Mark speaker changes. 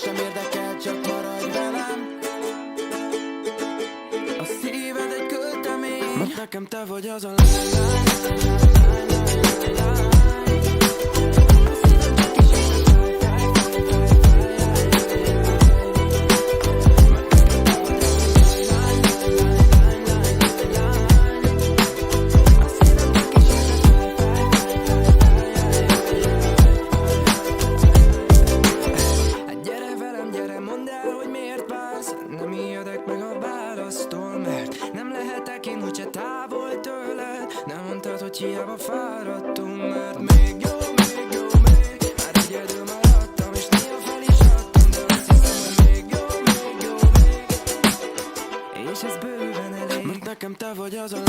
Speaker 1: sem érdekel, csak maradj velem. A szíved egy költemény, mert nekem te vagy az a nem ijedek meg a választól, mert nem lehetek én, hogyha távol tőled. Nem mondtad, hogy hiába fáradtunk, mert még jó, már egyedül maradtam, és néha fel is adtam, de azt hiszem, hogy még jó, és ez bőven elég, mert nekem te vagy az a